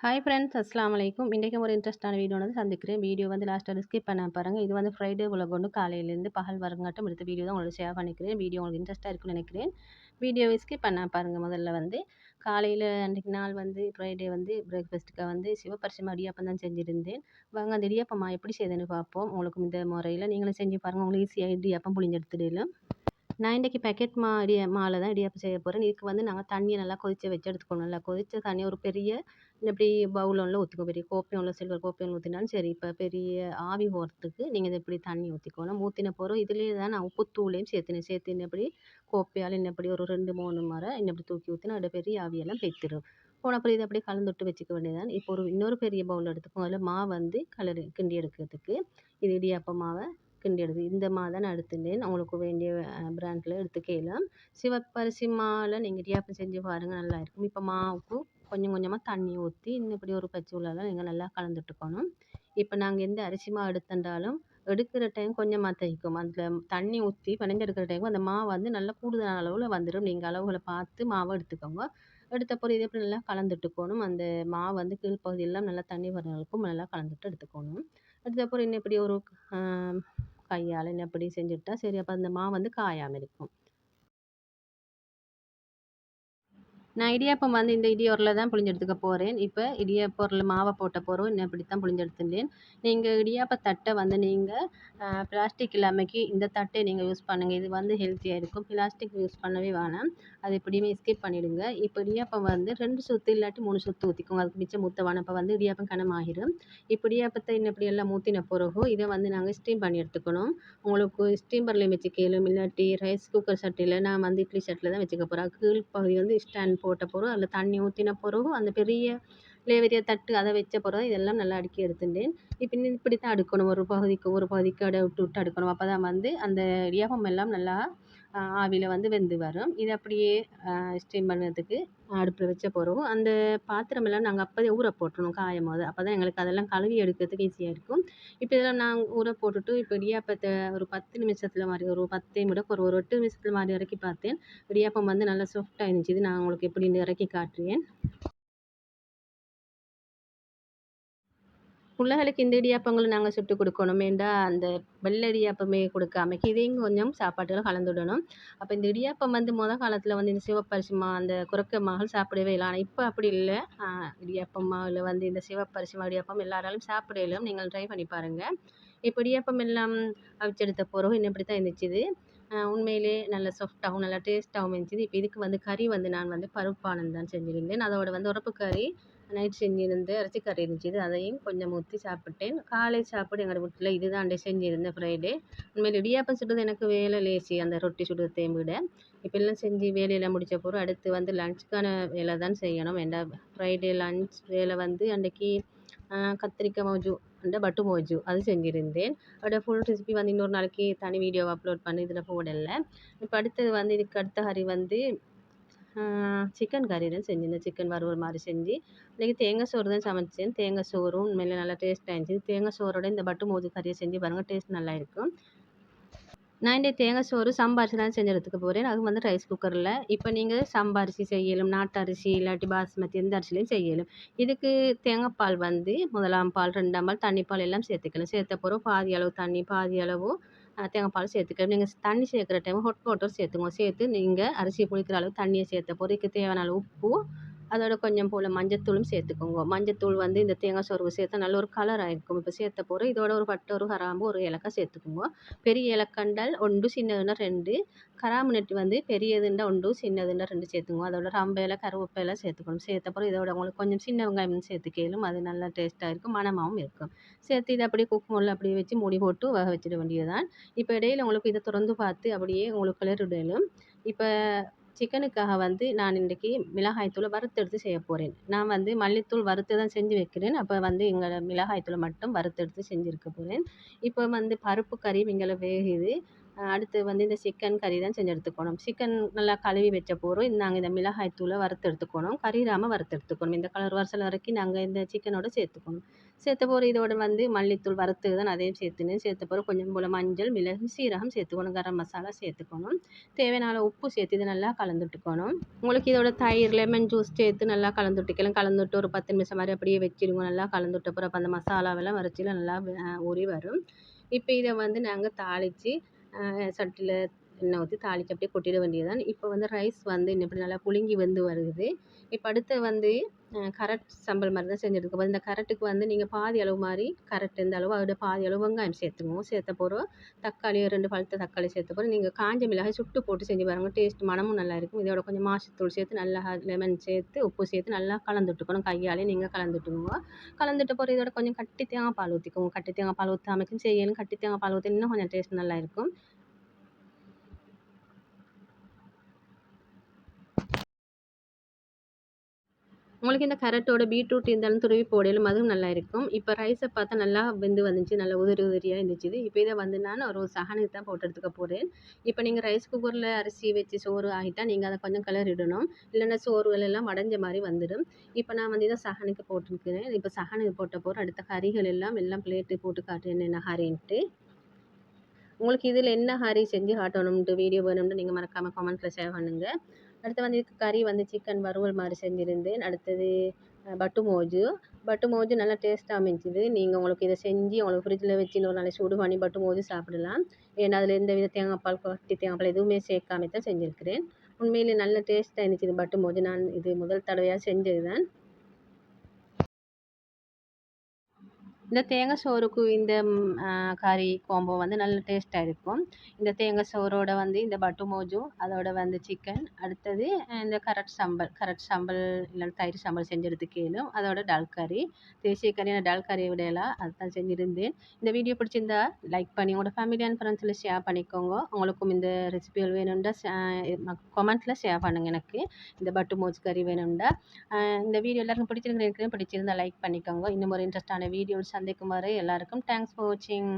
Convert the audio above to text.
Hi friends அஸ்ஸலாமு அலைக்கும். இன்றைக்கு ஒரு இன்ட்ரெஸ்டான வீடியோ வந்து சந்திக்கிறேன். வீடியோ வந்து லாஸ்ட் வரை ஸ்கிப் பண்ணாம பாருங்க. இது வந்து ஃப்ரைடே உலகொண்டு காலையிலேருந்து பகல் வரங்காட்டும் எடுத்த வீடியோ தான் உங்களுக்கு ஷேர் பண்ணிக்கிறேன். வீடியோ உங்களுக்கு இன்ட்ரெஸ்ட்டாக இருக்கும்னு நினைக்கிறேன். வீடியோவை ஸ்கிப் பண்ணாம பாருங்க. முதல்ல வந்து காலையில் அன்றைக்கு நாள் வந்து ஃப்ரைடே வந்து பிரேக்ஃபாஸ்ட்டுக்கு வந்து சிவப்பரிசி இடியாப்பம் தான் செஞ்சுருந்தேன். வாங்க அந்த இடியாப்பமா எப்படி செய்யுதுன்னு பார்ப்போம். உங்களுக்கு இந்த முறையில் நீங்களும் செஞ்சு பாருங்கள். உங்களுக்கு ஈஸியாக இடியாப்பம் புளிஞ்சு எடுத்துடலாம். நான் இன்றைக்கி பேக்கெட் மாவில் தான் இடியாப்பம் செய்ய போகிறேன். இதுக்கு வந்து நாங்கள் தண்ணியை நல்லா கொதிக்க வச்சு எடுத்துக்கணும். நல்லா கொதித்த தண்ணி ஒரு பெரிய இப்படி பவுலில் ஊற்றிக்கோ, பெரிய கோப்பையில் சில்வர் கோப்பையில் ஊற்றினாலும் சரி. இப்போ பெரிய ஆவி போகிறதுக்கு நீங்கள் இதை இப்படி தண்ணி ஊற்றிக்கணும். ஊற்றின போகிறோம் இதுலேயே தான் நான் உப்புத்தூளையும் சேர்த்து இப்படி கோப்பையால் இன்னப்படி ஒரு 2, 3 முறை இன்னப்படி தூக்கி ஊற்றினா அதோட பெரிய ஆவியெல்லாம் பெய்த்திடும். போன அப்புறம் இதை அப்படியே கலந்துட்டு வச்சுக்க வேண்டியதான். இப்போ இன்னொரு பெரிய பவுல் எடுத்துக்கோங்க. அதில் மாவு வந்து கிண்டி எடுக்கிறதுக்கு இது இடியாப்ப மாவை கிண்டி எடுத்து இந்த மாவு தான் நான் எடுத்துட்டேன். உங்களுக்கு வேண்டிய பிராண்டில் எடுத்துக்கலாம். சிவப்பரிசி மாவில் நீங்கள் இடியாப்பம் செஞ்சு பாருங்கள், நல்லாயிருக்கும். இப்போ மாவுக்கு கொஞ்சம் கொஞ்சமாக தண்ணி ஊற்றி இன்னும் இப்படி ஒரு பச்சை உள்ளால நீங்கள் நல்லா கலந்துட்டுக்கணும். இப்போ நாங்கள் எந்த அரிசி மாவு எடுத்துட்டாலும் எடுக்கிற டைம் கொஞ்சமாக தைக்கும். அதில் தண்ணி ஊற்றி எடுக்கிற டைம் அந்த மாவு வந்து நல்லா கூடுதலான அளவில் வந்துடும். நீங்கள் அளவுகளை பார்த்து மாவை எடுத்துக்கோங்க. எடுத்த பிறகு இதே எப்படி நல்லா கலந்துட்டுக்கணும். அந்த மாவு வந்து கீழ்ப்பகுதியெல்லாம் நல்லா தண்ணி வர அளவுக்கு நல்லா கலந்துட்டு எடுத்துக்கணும். அதுக்கப்புறம் இன்னும் இப்படி ஒரு கையால் இப்படி செஞ்சுட்டா சரி. அப்போ அந்த மாவு வந்து காயாமல் இருக்கும். நான் இடியாப்பம் வந்து இந்த இடியோரில் தான் புழிஞ்சு எடுத்துக்க போகிறேன். இப்போ இடியாப்பொருள் மாவை போட்ட போகிறோம். இன்னும் இப்படி தான் புழிஞ்சு எடுத்துட்டேன். நீங்கள் இடியாப்ப தட்டை வந்து நீங்கள் பிளாஸ்டிக் இல்லாமக்கி இந்த தட்டை நீங்கள் யூஸ் பண்ணுங்கள். இது வந்து ஹெல்த்தியாக இருக்கும். பிளாஸ்டிக் யூஸ் பண்ணவே வேணாம். அது எப்படியுமே ஸ்கிப் பண்ணிவிடுங்க. இப்போ இடியாப்பம் வந்து 2 சுற்று இல்லாட்டி 3 சுற்று ஊற்றிக்கோங்க. அதுக்கு மிச்சம் ஊற்ற வேணாம். அப்போ வந்து இடியாப்பம் கனமாகிடும். இப்போ இடியாப்பத்தை இன்னும் இப்படி எல்லாம் ஊற்றின பிறகு இதை வந்து நாங்கள் ஸ்டீம் பண்ணி எடுத்துக்கணும். உங்களுக்கு ஸ்டீமர்லேயும் வச்சுக்கலாம். இல்லாட்டி ரைஸ் குக்கர் சட்டியில் நான் வந்து இட்லி சட்டியில் தான் வச்சுக்க போகிறேன். கீழ் பகுதி வந்து ஸ்டாண்ட் போட்ட பிறகு அதில் தண்ணி ஊற்றின பிறகு அந்த பெரிய லேவரியா தட்டு அதை வச்ச பிறகு இதெல்லாம் நல்லா அடுக்கி எடுத்துட்டேன். இப்போ இன்னும் இப்படி தான் அடுக்கணும். ஒரு பகுதிக்கு அடை விட்டு விட்டு அடுக்கணும். அப்போ தான் வந்து அந்த இடியாப்பம் எல்லாம் நல்லா ஆவியில் வந்து வெந்து வரும். இதை அப்படியே ஸ்டீம் பண்ணதுக்கு அடுப்பில் வச்ச பிறகு அந்த பாத்திரமெல்லாம் நாங்கள் அப்போதே ஊற போட்டுருணும் காயும் போது. அப்போ தான் எங்களுக்கு அதெல்லாம் கழுவி எடுக்கிறதுக்கு ஈஸியாக இருக்கும். இப்போ இதெல்லாம் நான் ஊற போட்டுட்டு இப்போ இடியாப்பத்தை ஒரு 10 நிமிஷத்தில் மாதிரி ஒரு 10 விட ஒரு 8 நிமிஷத்தில் மாதிரி இறக்கி பார்த்தேன். இடியாப்பம் வந்து நல்லா சாஃப்டாக இருந்துச்சு. இது நான் உங்களுக்கு எப்படின்னு இறக்கி காட்டுறேன். பிள்ளைகளுக்கு இந்த இடியாப்பங்களை நாங்கள் சுட்டு கொடுக்கணும். ஏன்டா அந்த வெள்ளை இடியாப்பமே கொடுக்காம இதையும் கொஞ்சம் சாப்பாட்டில் கலந்துவிடணும். அப்போ இந்த இடியாப்பம் வந்து காலத்தில் வந்து இந்த சிவப்பரிசி அந்த குரக்க மகள் சாப்பிடவே இல்லை. ஆனால் இப்போ அப்படி இல்லை. இடியாப்பம் மாவில் வந்து இந்த சிவப்பரிசி இடியாப்பம் எல்லாராலும் சாப்பிட இயலும். நீங்கள் ட்ரை பண்ணி பாருங்கள். இப்போ இடியாப்பம் எல்லாம் அவிச்செடுத்த பிறகு இன்னும் இப்படி தான் இருந்துச்சு இது. உண்மையிலே நல்ல சாஃப்டாகவும் நல்லா டேஸ்ட்டாகவும் இருந்துச்சு. இப்போ இதுக்கு வந்து கறி வந்து நான் வந்து பருப்பானது தான் செஞ்சுருந்தேன். அதோட வந்து உரப்பு கறி நைட் செஞ்சிருந்து இறைச்சி கறி இருந்துச்சு. அதையும் கொஞ்சம் ஊற்றி சாப்பிட்டேன். காலை சாப்பாடு எங்களோட வீட்டில் இதுதான் செஞ்சுருந்தேன் ஃப்ரைடே. உண்மையில் இடியாப்பம் சுடுறது எனக்கு வேலை லேசி அந்த ரொட்டி சுடுறதையும் விட. இப்போ எல்லாம் செஞ்சு வேலையெல்லாம் முடித்த பிறகு அடுத்து வந்து லஞ்சுக்கான வேலை தான் செய்யணும். ஃப்ரைடே லஞ்ச் வேலை வந்து அன்றைக்கி கத்திரிக்காய் மோஜு பட்டு மோஜு அது செஞ்சுருந்தேன். அதோட ஃபுல் ரெசிபி வந்து இன்னொரு நாளைக்கு தனி வீடியோ அப்லோட் பண்ணி இதில் போடலை. இப்போ அடுத்தது வந்து இதுக்கு அடுத்த கறி வந்து சிக்கன் கறி தான் செஞ்சிருந்தேன். சிக்கன் வறுவல் மாதிரி செஞ்சு இன்றைக்கி தேங்காய் சோறு தான் சமைச்சேன். தேங்காய் சோறும் உண்மையிலே நல்லா டேஸ்ட்டாக இருந்துச்சு. தேங்காய் சோறோட இந்த பட்டு மோஜு கறியை செஞ்சு பாருங்கள், டேஸ்ட் நல்லா இருக்கும். நான் இன்றைக்கி தேங்காய் சோறு சம்பாரிசி தான் செஞ்சு எடுத்துக்க போகிறேன். அது வந்து ரைஸ் குக்கரில். இப்போ நீங்கள் சம்பாரிசி செய்யலும், நாட்டு அரிசி இல்லாட்டி பாஸ்மதி எந்த அரிசிலையும் செய்யலும். இதுக்கு தேங்காய் பால் வந்து 1ஆம் பால் 2ஆம் பால் தண்ணிப்பால் எல்லாம் சேர்த்துக்கலாம். சேர்த்த பிறகு பாதி அளவு தண்ணி பாதி அளவு தேங்காய் பால் சேர்த்துக்கலாம். நீங்கள் தண்ணி சேர்க்குற டைம் ஹாட் வாட்டர் சேர்த்துங்க. சேர்த்து நீங்கள் அரிசி புளிக்கிற அளவு தண்ணியை சேர்த்த பிறகு இதுக்கு தேவையான அளவு உப்பு, அதோட கொஞ்சம் போல் மஞ்சத்தூளும் சேர்த்துக்கோங்க. மஞ்சத்தூள் வந்து இந்த தேங்காய் சோறுக்கு சேர்த்தா நல்ல ஒரு கலர் ஆகிருக்கும். இப்போ சேர்த்த பிறகு இதோட ஒரு பட்டை, ஒரு கிராம்பு, ஒரு ஏலக்காய் சேர்த்துக்கோங்க. பெரிய ஏலக்கண்டால் 1, சின்னதுன்னா 2, கிராம்பு நெட்டி வந்து பெரியதுண்டா 1, சின்னதுண்டா 2 சேர்த்துக்கோங்க. அதோட ரம்ப இலை, கருவேப்பிலை சேர்த்துக்கணும். சேர்த்த பிறகு இதோட உங்களுக்கு கொஞ்சம் சின்ன வெங்காயம் சேர்த்துக்கலும். அது நல்லா டேஸ்ட்டாக இருக்கும், மணமாகவும் இருக்கும். சேர்த்து இதை அப்படியே குக் மோடில் அப்படியே வச்சு மூடி போட்டு வேக வச்சிட வேண்டியதுதான். இப்போ இடையில உங்களுக்கு இதை திறந்து பார்த்து அப்படியே உங்களுக்கு கிளறிடலும். இப்போ சிக்கனுக்காக வந்து நான் இன்றைக்கி மிளகாய்த்தூளை வறுத்தெடுத்து செய்ய போகிறேன். நான் வந்து மல்லித்தூள் வறுத்து தான் செஞ்சு வைக்கிறேன். அப்போ வந்து மிளகாய்த்தூளை மட்டும் வறுத்தெடுத்து செஞ்சுருக்க போகிறேன். இப்போ வந்து பருப்பு கறி இங்கே வேகுது. அடுத்து வந்து இந்த சிக்கன் கறி தான் செஞ்சு எடுத்துக்கணும். சிக்கன் நல்லா கழுவி வச்ச போதும் நாங்கள் இந்த மிளகாய் தூளை வறுத்து எடுத்துக்கணும். கறியிடாமல் வறுத்து எடுத்துக்கணும். இந்த கலர் வறுசல் வரைக்கும் நாங்கள் இந்த சிக்கனோட சேர்த்துக்கணும். சேர்த்த போகிற இதோட வந்து மல்லித்தூள் வறுத்து தான் அதையும் சேர்த்துன்னு சேர்த்த போகிற கொஞ்சம் போல் மஞ்சள், மிளகு, சீரகம் சேர்த்துக்கணும். கரம் மசாலா சேர்த்துக்கணும். தேவையான அளவு உப்பு சேர்த்து இதை நல்லா கலந்துட்டுக்கணும். உங்களுக்கு இதோட தயிர், லெமன் ஜூஸ் சேர்த்து நல்லா கலந்துட்டுக்கலாம். கலந்துட்டு ஒரு 10 நிமிஷம் மாதிரி அப்படியே வச்சிடுங்க. நல்லா கலந்துட்ட பிறகு அப்போ அந்த மசாலாவெல்லாம் வரைச்சில நல்லா ஊறி வரும். இப்போ இதை வந்து நாங்கள் தாளித்து சட்டியில் எண்ணெய் ஊற்றி தாளித்து அப்படியே கொட்டிட வேண்டியதுதான். இப்போ வந்து ரைஸ் வந்து இன்னும் இப்படி நல்லா புழுங்கி வந்து வருது. இப்போ அடுத்து வந்து கரட் சம்பல் மாதிரி தான் செஞ்செடுக்க இந்த கரட்டுக்கு வந்து நீங்கள் பாதி அளவு மாதிரி கரட் இந்த அளவு அதோட பாதி அளவு வெங்காயம் சேர்த்துக்குவோம். சேர்த்த போகிறோம் தக்காளி 2 பழுத்த தக்காளி சேர்த்த போகிறோம். நீங்கள் காஞ்ச மிளகாய் சுட்டு போட்டு செஞ்சு பாருங்க. டேஸ்ட் மனமும் நல்லா இருக்கும். இதோட கொஞ்சம் மாசத்தூள் சேர்த்து நல்லா லெமன் சேர்த்து உப்பு சேர்த்து நல்லா கலந்துட்டுக்கணும். கையாலே நீங்கள் கலந்துட்டுங்க. கலந்துட்டு போகிற இதோட கொஞ்சம் கட்டி தேங்காய் பால் ஊற்றிக்கோங்க. கட்டி தேங்காய் பால் ஊற்றாமைக்கும் செய்யலும் கட்டி தேங்காய் பால் ஊற்றி இன்னும் கொஞ்சம் டேஸ்ட் நல்லா இருக்கும். உங்களுக்கு இந்த கேரட்டோட பீட்ரூட் இருந்தாலும் துருவி போடையிலும் அதுவும் நல்லா இருக்கும். இப்போ ரைஸை பார்த்தா நல்லா வெந்து வந்துச்சு. நல்லா உதிரி உதிரியாக இருந்துச்சு. இப்போ இதை வந்து நான் ஒரு சகனுக்கு தான் போட்டு எடுத்துக்க போகிறேன். இப்போ நீங்கள் ரைஸ் குக்கரில் அரிசி வச்சு சோறு ஆகிட்டா நீங்கள் அதை கொஞ்சம் கிளறிடணும். இல்லைன்னா சோறுகள் எல்லாம் உடஞ்ச மாதிரி வந்துடும். இப்போ நான் வந்து இதை சகனுக்கு போட்டுருக்கிறேன். இப்போ சகனுக்கு போட்ட போகிற அடுத்த கறிகள் எல்லாம் பிளேட்டு போட்டு காட்டுறேன் என்ன கறின்ட்டு. உங்களுக்கு இதில் என்ன கறி செஞ்சு காட்டணும்ட்டு வீடியோ வேணும்னு நீங்கள் மறக்காமல் கமெண்ட்டில் ஷேர் பண்ணுங்கள். அடுத்து வந்து இதுக்கு கறி வந்து சிக்கன் வறுவல் மாதிரி செஞ்சுருந்தேன். அடுத்தது பட்டு மோஜு நல்லா டேஸ்ட்டாக அமைஞ்சுது. நீங்கள் உங்களுக்கு இதை செஞ்சு உங்களுக்கு ஃப்ரிட்ஜில் வச்சு இன்னொரு நாளைக்கு சூடு பண்ணி பட்டு மோஜு சாப்பிடலாம். ஏன்னா அதில் எந்த வித தேங்காய் பால், கட்டி தேங்காய் பால் எதுவுமே சேர்க்காம தான் செஞ்சுருக்கிறேன். உண்மையிலே நல்ல டேஸ்ட்டாக இருந்துச்சு இது பட்டு மோஜு. நான் இது முதல் தடவையாக செஞ்சது தான். இந்த தேங்காய் சோறுக்கு இந்த கறி காம்போ வந்து நல்ல டேஸ்ட்டாக இருக்கும். இந்த தேங்காய் சோறோட வந்து இந்த பட்டு மோஜும் அதோட வந்து சிக்கன், அடுத்தது இந்த கரட் சம்பல் இல்லைன்னா தயிர் சம்பல் செஞ்செடுத்து கேளும். அதோட டால் கறி, தேசிய கறி டால் கறி விடையெல்லாம் அதுதான் செஞ்சுருந்தேன். இந்த வீடியோ பிடிச்சிருந்தா லைக் பண்ணி உங்களோட ஃபேமிலி அண்ட் ஃப்ரெண்ட்ஸில் ஷேர் பண்ணிக்கோங்க. உங்களுக்கும் இந்த ரெசிபிகள் வேணும்னா கமெண்ட்டில் ஷேர் பண்ணுங்கள். எனக்கு இந்த பட்டு மோஜ் கறி வேணும்னா இந்த வீடியோ எல்லாருக்கும் பிடிச்சிருந்தா லைக் பண்ணிக்கோங்க. இன்னும் ஒரு இன்ட்ரெஸ்டான வீடியோ சந்திக்கும் வரை எல்லாருக்கும் தேங்க்ஸ் ஃபார் வாட்சிங்.